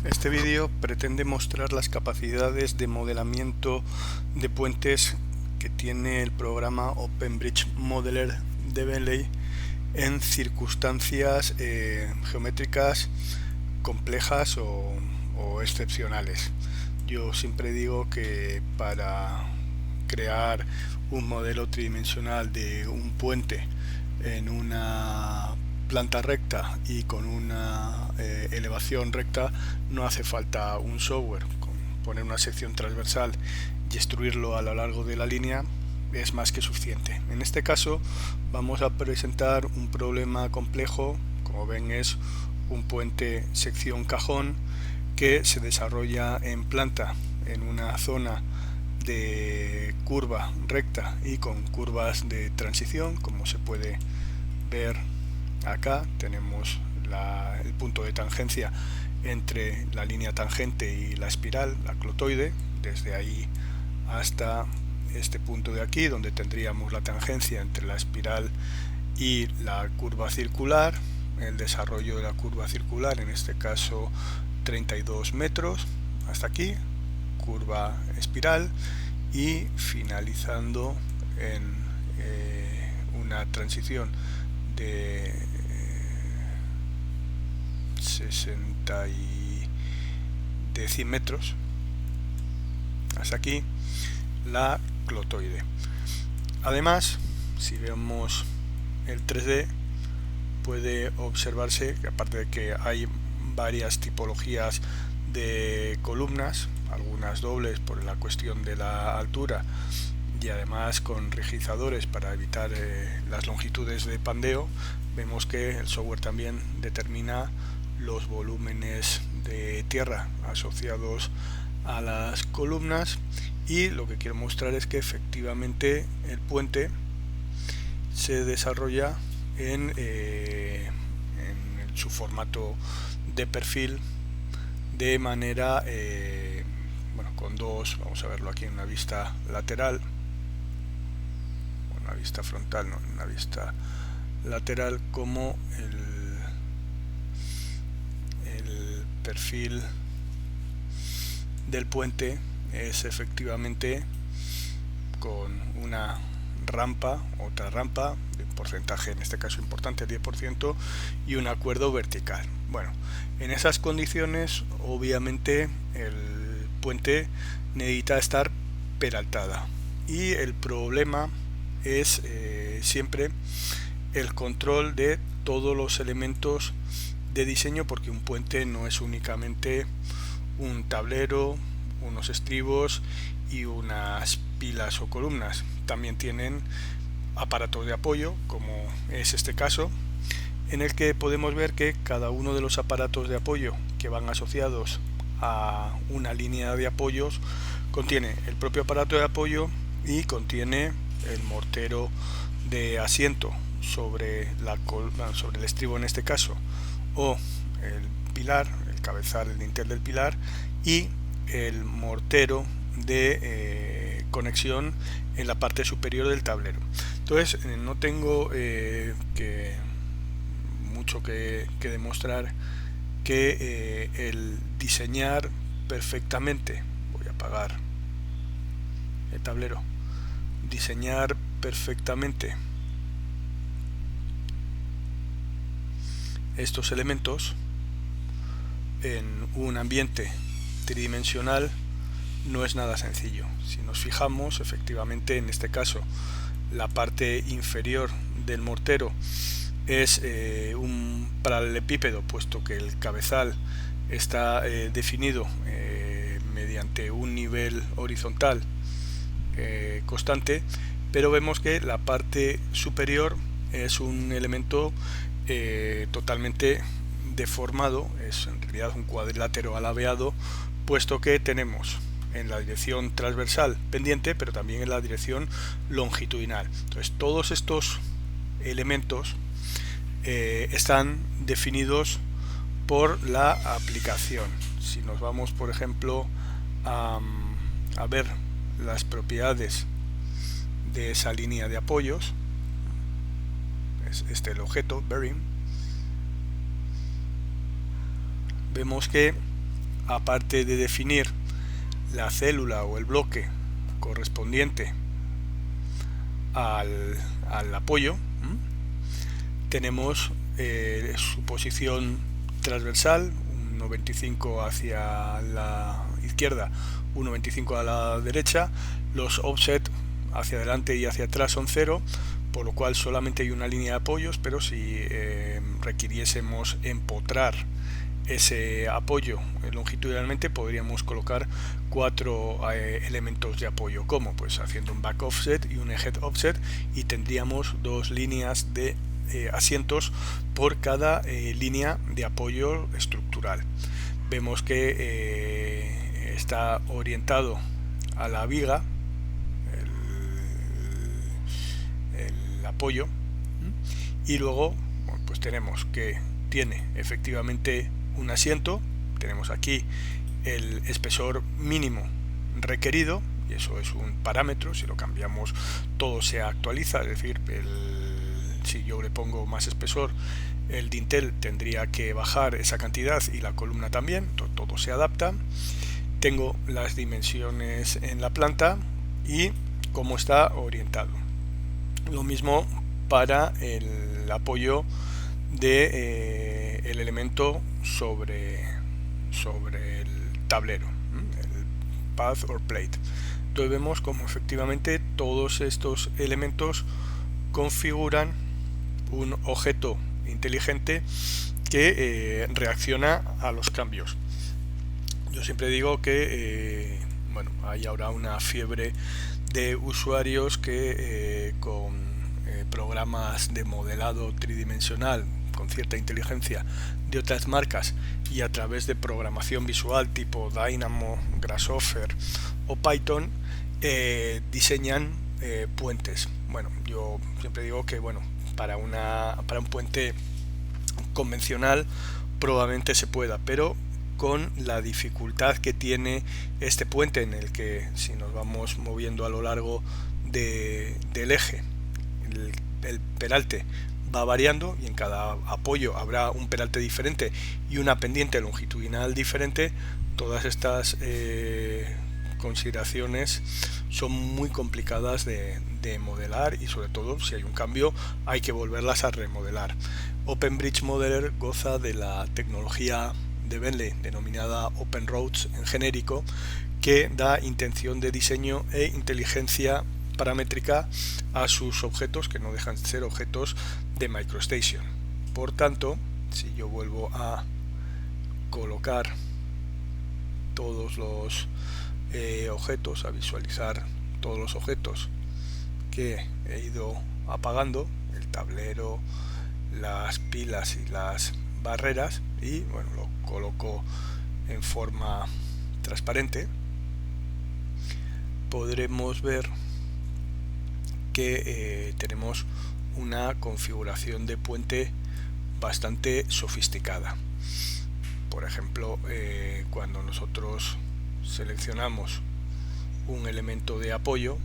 Este vídeo pretende mostrar las capacidades de modelamiento de puentes que tiene el programa OpenBridge Modeler de Bentley en circunstancias geométricas complejas o excepcionales. Yo siempre digo que para crear un modelo tridimensional de un puente en una planta recta y con una elevación recta no hace falta un software. Con poner una sección transversal y extruirlo a lo largo de la línea es más que suficiente. En este caso vamos a presentar un problema complejo. Como ven, es un puente sección cajón que se desarrolla en planta en una zona de curva recta y con curvas de transición. Como se puede ver acá, tenemos el punto de tangencia entre la línea tangente y la espiral, la clotoide, desde ahí hasta este punto de aquí, donde tendríamos la tangencia entre la espiral y la curva circular, el desarrollo de la curva circular, en este caso 32 metros, hasta aquí, curva espiral, y finalizando en una transición de 60 y de 100 metros hasta aquí la clotoide. Además, si vemos el 3D, puede observarse que aparte de que hay varias tipologías de columnas, algunas dobles por la cuestión de la altura y además con rigidizadores para evitar las longitudes de pandeo, vemos que el software también determina los volúmenes de tierra asociados a las columnas, y lo que quiero mostrar es que efectivamente el puente se desarrolla en su formato de perfil de manera con dos, vamos a verlo aquí en una vista lateral, una vista frontal, no, en una vista lateral, como el perfil del puente es efectivamente con una rampa, otra rampa de un porcentaje, en este caso importante, 10%, y un acuerdo vertical. Bueno, en esas condiciones obviamente el puente necesita estar peraltada, y el problema es siempre el control de todos los elementos de diseño, porque un puente no es únicamente un tablero, unos estribos y unas pilas o columnas. También tienen aparatos de apoyo, como es este caso, en el que podemos ver que cada uno de los aparatos de apoyo que van asociados a una línea de apoyos contiene el propio aparato de apoyo y contiene el mortero de asiento sobre el estribo en este caso, o el pilar, el cabezal, el dintel del pilar, y el mortero de conexión en la parte superior del tablero. Entonces no tengo mucho que demostrar que el diseñar perfectamente, voy a apagar el tablero, diseñar perfectamente estos elementos en un ambiente tridimensional no es nada sencillo. Si nos fijamos, efectivamente en este caso la parte inferior del mortero es un paralelepípedo, puesto que el cabezal está definido mediante un nivel horizontal constante, pero vemos que la parte superior es un elemento totalmente deformado, es en realidad un cuadrilátero alabeado, puesto que tenemos en la dirección transversal pendiente, pero también en la dirección longitudinal. Entonces todos estos elementos están definidos por la aplicación. Si nos vamos, por ejemplo, a ver las propiedades de esa línea de apoyos, es este el objeto bearing, vemos que aparte de definir la célula o el bloque correspondiente al apoyo, tenemos su posición transversal, 1,25 hacia la izquierda, 1,25 a la derecha. Los offset hacia adelante y hacia atrás son 0, por lo cual solamente hay una línea de apoyos, pero si requiriésemos empotrar ese apoyo longitudinalmente, podríamos colocar 4 elementos de apoyo, como pues haciendo un back offset y un head offset, y tendríamos 2 líneas de asientos por cada línea de apoyo estructural. Vemos que está orientado a la viga el apoyo, y luego bueno, pues tenemos que tiene efectivamente un asiento. Tenemos aquí el espesor mínimo requerido, y eso es un parámetro. Si lo cambiamos, todo se actualiza, es decir, si yo le pongo más espesor, el dintel tendría que bajar esa cantidad y la columna también, todo se adapta. Tengo las dimensiones en la planta y cómo está orientado. Lo mismo para el apoyo de el elemento sobre el tablero, el path or plate. Entonces vemos como efectivamente todos estos elementos configuran un objeto inteligente que reacciona a los cambios. Yo siempre digo que bueno, hay ahora una fiebre de usuarios que con programas de modelado tridimensional con cierta inteligencia de otras marcas y a través de programación visual tipo Dynamo, Grasshopper o Python diseñan puentes. Bueno, yo siempre digo que bueno, para un puente convencional probablemente se pueda, pero con la dificultad que tiene este puente, en el que si nos vamos moviendo a lo largo del eje, el peralte va variando y en cada apoyo habrá un peralte diferente y una pendiente longitudinal diferente. Todas estas consideraciones son muy complicadas de modelar, y sobre todo si hay un cambio hay que volverlas a remodelar. OpenBridge Modeler goza de la tecnología de Bentley denominada OpenRoads en genérico, que da intención de diseño e inteligencia paramétrica a sus objetos, que no dejan de ser objetos de MicroStation. Por tanto, si yo vuelvo a colocar todos los objetos, a visualizar todos los objetos que he ido apagando, el tablero, las pilas y las barreras, y bueno, lo coloco en forma transparente, podremos ver que tenemos una configuración de puente bastante sofisticada. Por ejemplo, cuando nosotros seleccionamos un elemento de apoyo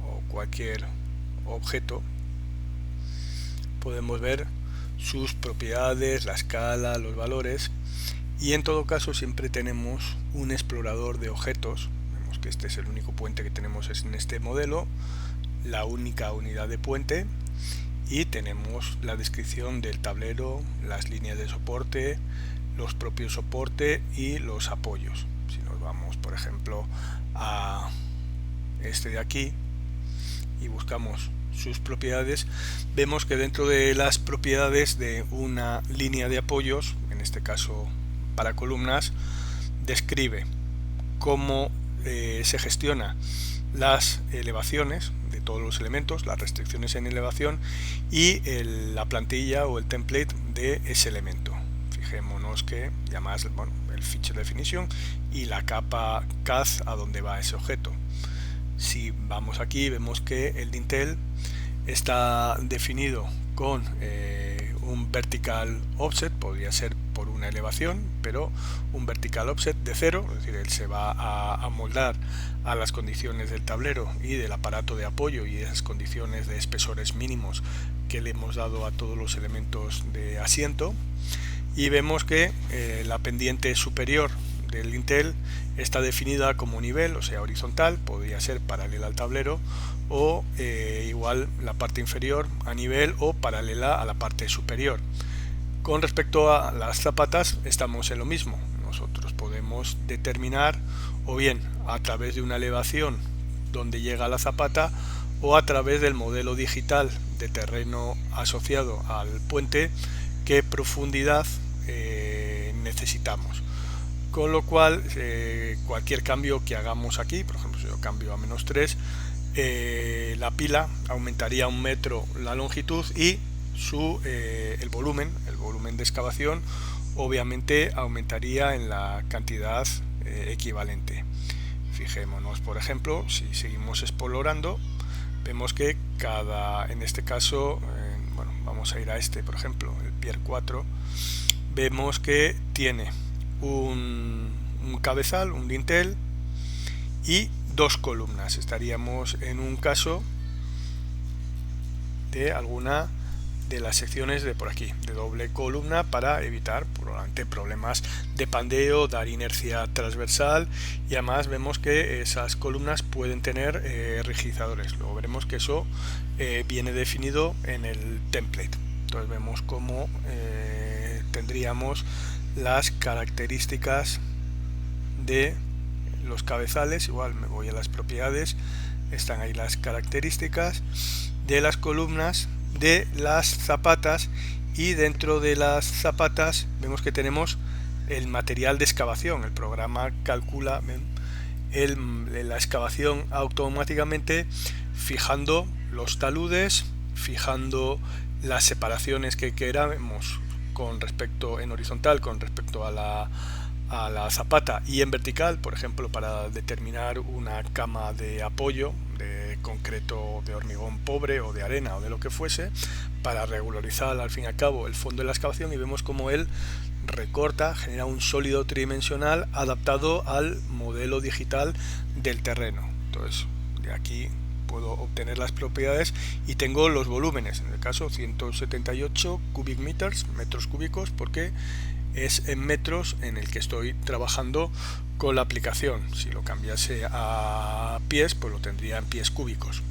o cualquier objeto, podemos ver sus propiedades, la escala, los valores, y en todo caso siempre tenemos un explorador de objetos. Vemos que este es el único puente que tenemos en este modelo, la única unidad de puente, y tenemos la descripción del tablero, las líneas de soporte, los propios soporte y los apoyos. Si nos vamos por ejemplo a este de aquí y buscamos sus propiedades, vemos que dentro de las propiedades de una línea de apoyos, en este caso para columnas, describe cómo se gestiona las elevaciones de todos los elementos, las restricciones en elevación y la plantilla o el template de ese elemento. Fijémonos que llamas el feature definition y la capa CAD a donde va ese objeto. Si vamos aquí, vemos que el dintel está definido con un vertical offset, podría ser por una elevación, pero un vertical offset de 0, es decir, él se va a amoldar a las condiciones del tablero y del aparato de apoyo y esas condiciones de espesores mínimos que le hemos dado a todos los elementos de asiento. Y vemos que la pendiente superior del lintel está definida como nivel, o sea, horizontal, podría ser paralela al tablero, o igual la parte inferior a nivel o paralela a la parte superior. Con respecto a las zapatas estamos en lo mismo. Nosotros podemos determinar o bien a través de una elevación donde llega la zapata o a través del modelo digital de terreno asociado al puente qué profundidad necesitamos. Con lo cual cualquier cambio que hagamos aquí, por ejemplo si yo cambio a -3, la pila aumentaría 1 metro la longitud y el volumen de excavación obviamente aumentaría en la cantidad equivalente. Fijémonos, por ejemplo, si seguimos explorando, vemos que en este caso, bueno, vamos a ir a este, por ejemplo, el Pier 4, vemos que tiene un cabezal, un dintel y 2 columnas. Estaríamos en un caso de alguna de las secciones de por aquí, de doble columna, para evitar probablemente problemas de pandeo, dar inercia transversal, y además vemos que esas columnas pueden tener rigidizadores. Luego veremos que eso viene definido en el template. Entonces vemos cómo tendríamos las características de los cabezales. Igual me voy a las propiedades, están ahí las características de las columnas, de las zapatas, y dentro de las zapatas vemos que tenemos el material de excavación. El programa calcula la excavación automáticamente, fijando los taludes, fijando las separaciones que queramos con respecto en horizontal con respecto a la zapata, y en vertical, por ejemplo, para determinar una cama de apoyo de concreto de hormigón pobre o de arena o de lo que fuese, para regularizar al fin y al cabo el fondo de la excavación. Y vemos como él recorta, genera un sólido tridimensional adaptado al modelo digital del terreno. Entonces de aquí puedo obtener las propiedades y tengo los volúmenes, en el caso 178 cubic meters, metros cúbicos, porque es en metros en el que estoy trabajando con la aplicación. Si lo cambiase a pies, pues lo tendría en pies cúbicos.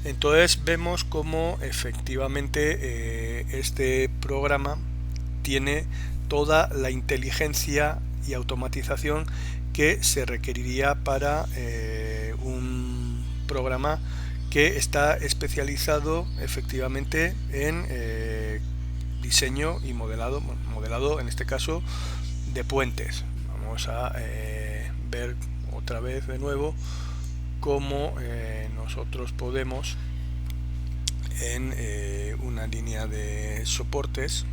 Entonces vemos cómo efectivamente este programa tiene toda la inteligencia y automatización que se requeriría para un programa que está especializado efectivamente en diseño y modelado en este caso de puentes. Vamos a ver otra vez de nuevo cómo nosotros podemos en una línea de soportes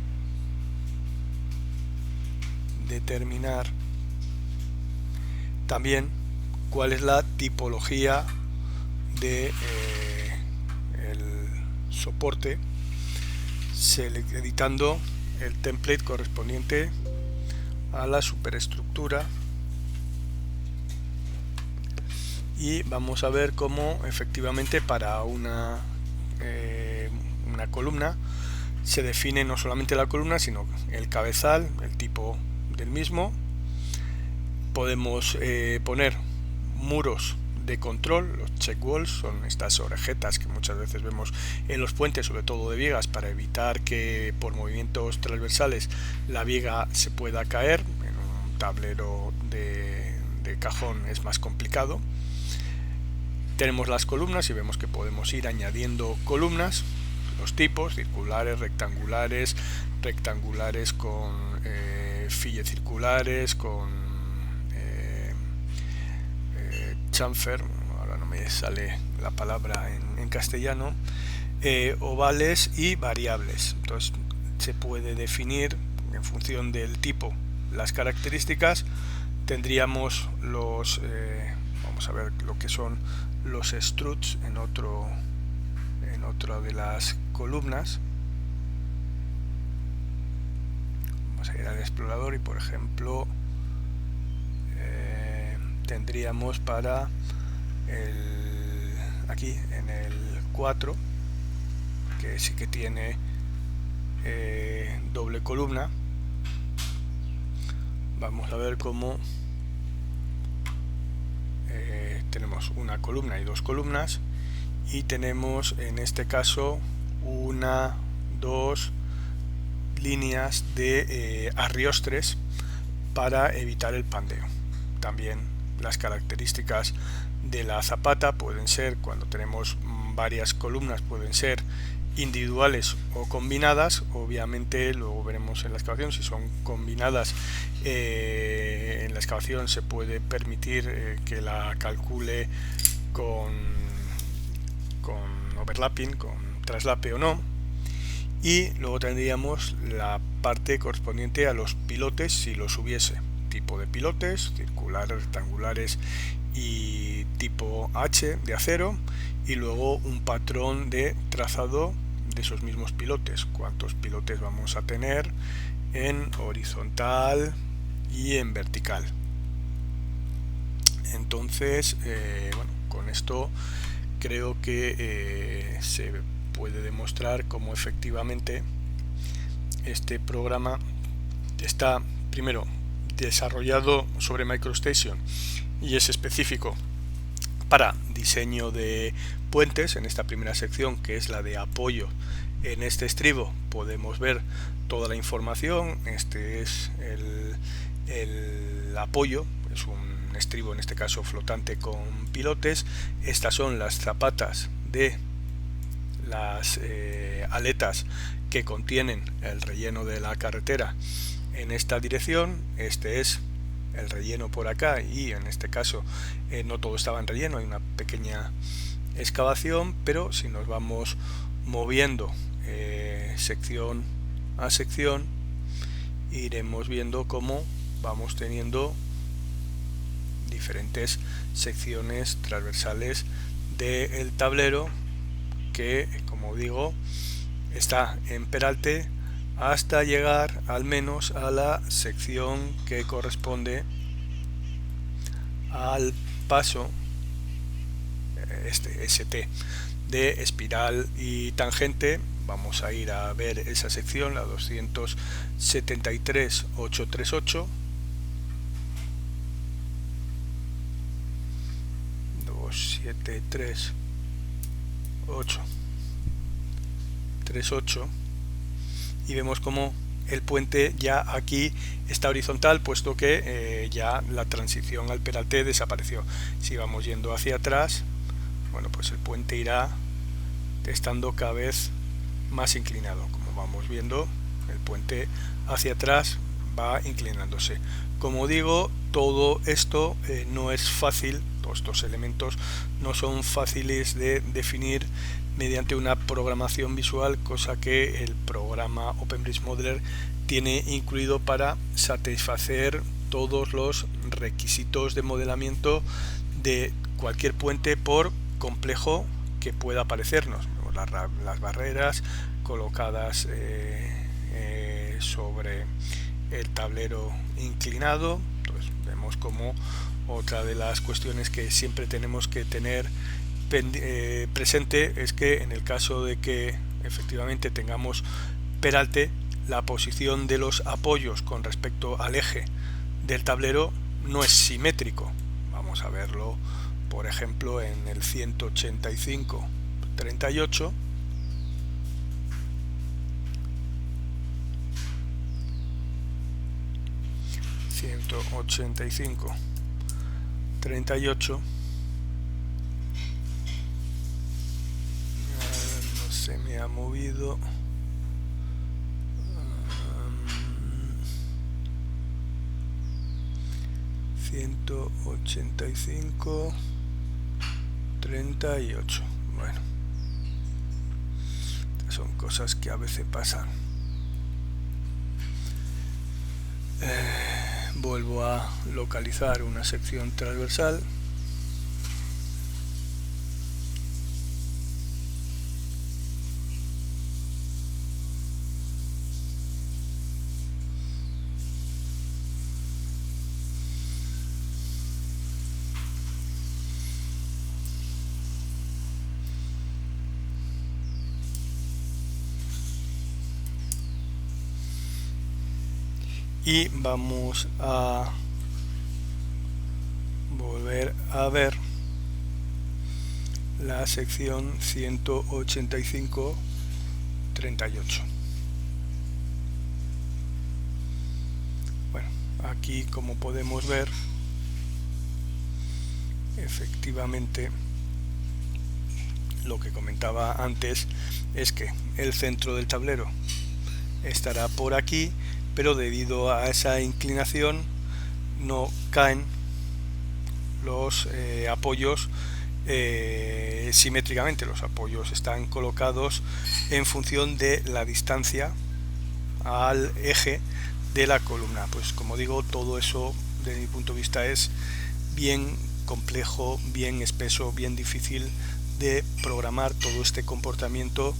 determinar también cuál es la tipología de el soporte, editando el template correspondiente a la superestructura, y vamos a ver cómo efectivamente para una columna se define no solamente la columna sino el cabezal, el tipo del mismo. Podemos poner muros de control. Los check walls son estas orejetas que muchas veces vemos en los puentes, sobre todo de vigas, para evitar que por movimientos transversales la viga se pueda caer. En un tablero de cajón es más complicado. Tenemos las columnas y vemos que podemos ir añadiendo columnas, los tipos circulares, rectangulares, rectangulares con fillet circulares, con chamfer, ahora no me sale la palabra en castellano, ovales y variables. Entonces se puede definir en función del tipo las características. Tendríamos los vamos a ver lo que son los struts en otra de las columnas. Vamos vamos a ir al explorador y por ejemplo tendríamos para aquí en el 4, que sí que tiene doble columna. Vamos a ver cómo tenemos una columna y dos columnas, y tenemos en este caso una, dos líneas de arriostres para evitar el pandeo. También las características de la zapata pueden ser, cuando tenemos varias columnas, pueden ser individuales o combinadas. Obviamente luego veremos en la excavación si son combinadas. En la excavación se puede permitir que la calcule con overlapping, con traslape o no. Y luego tendríamos la parte correspondiente a los pilotes, si los hubiese, tipo de pilotes, circulares, rectangulares y tipo H de acero, y luego un patrón de trazado de esos mismos pilotes, cuántos pilotes vamos a tener en horizontal y en vertical. Entonces, bueno, con esto creo que se puede demostrar cómo efectivamente este programa está primero desarrollado sobre MicroStation y es específico para diseño de puentes. En esta primera sección, que es la de apoyo, en este estribo podemos ver toda la información. Este es el apoyo, es un estribo en este caso flotante con pilotes. Estas son las zapatas de las aletas que contienen el relleno de la carretera en esta dirección. Este es el relleno por acá, y en este caso no todo estaba en relleno, hay una pequeña excavación, pero si nos vamos moviendo sección a sección, iremos viendo cómo vamos teniendo diferentes secciones transversales del tablero, que, como digo, está en peralte hasta llegar al menos a la sección que corresponde al paso ST de espiral y tangente. Vamos a ir a ver esa sección, la 273.838, 273.838, y vemos como el puente ya aquí está horizontal, puesto que ya la transición al peralte desapareció. Si vamos yendo hacia atrás, bueno, pues el puente irá estando cada vez más inclinado. Como vamos viendo, el puente hacia atrás va inclinándose. Como digo, todo esto no es fácil, todos estos elementos no son fáciles de definir mediante una programación visual, cosa que el programa OpenBridge Modeler tiene incluido para satisfacer todos los requisitos de modelamiento de cualquier puente, por complejo que pueda parecernos. Las barreras colocadas sobre el tablero inclinado. Entonces vemos como otra de las cuestiones que siempre tenemos que tener presente es que en el caso de que efectivamente tengamos peralte, la posición de los apoyos con respecto al eje del tablero no es simétrico. Vamos a verlo, por ejemplo, en el 185.38. No se me ha movido. 185.38. Bueno, son cosas que a veces pasan. Vuelvo a localizar una sección transversal. y vamos a volver a ver la sección 185.38. Bueno, aquí, como podemos ver, efectivamente lo que comentaba antes es que el centro del tablero estará por aquí, pero debido a esa inclinación no caen los apoyos simétricamente. Los apoyos están colocados en función de la distancia al eje de la columna. Pues como digo, todo eso desde mi punto de vista es bien complejo, bien espeso, bien difícil de programar todo este comportamiento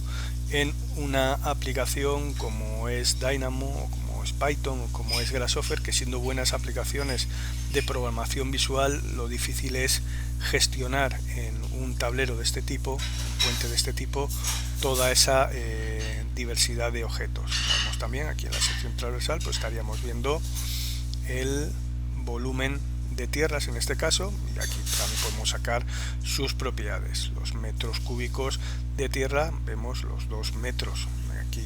en una aplicación como es Dynamo, o como es Python, o como es Grasshopper, que siendo buenas aplicaciones de programación visual, lo difícil es gestionar en un tablero de este tipo, un puente de este tipo, toda esa diversidad de objetos. Vemos también aquí en la sección transversal, pues estaríamos viendo el volumen de tierras en este caso, y aquí también podemos sacar sus propiedades. Los metros cúbicos de tierra, vemos los 2 metros. Aquí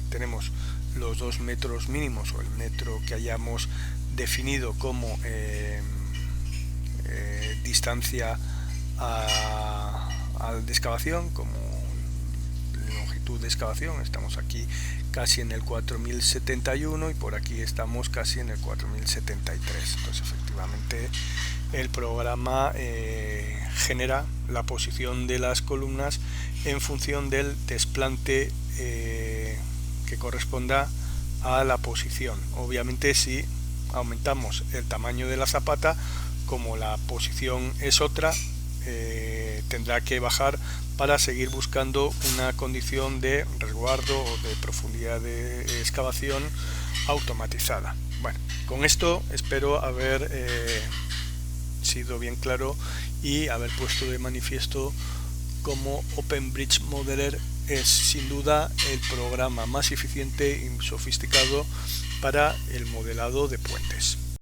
tenemos los 2 metros mínimos, o el metro que hayamos definido como distancia de excavación, como longitud de excavación. Estamos aquí casi en el 4071 y por aquí estamos casi en el 4073. Entonces efectivamente el programa genera la posición de las columnas en función del desplante que corresponda a la posición. Obviamente, si aumentamos el tamaño de la zapata, como la posición es otra, tendrá que bajar para seguir buscando una condición de resguardo o de profundidad de excavación automatizada. Bueno, con esto espero haber sido bien claro y haber puesto de manifiesto cómo OpenBridge Modeler es sin duda el programa más eficiente y sofisticado para el modelado de puentes.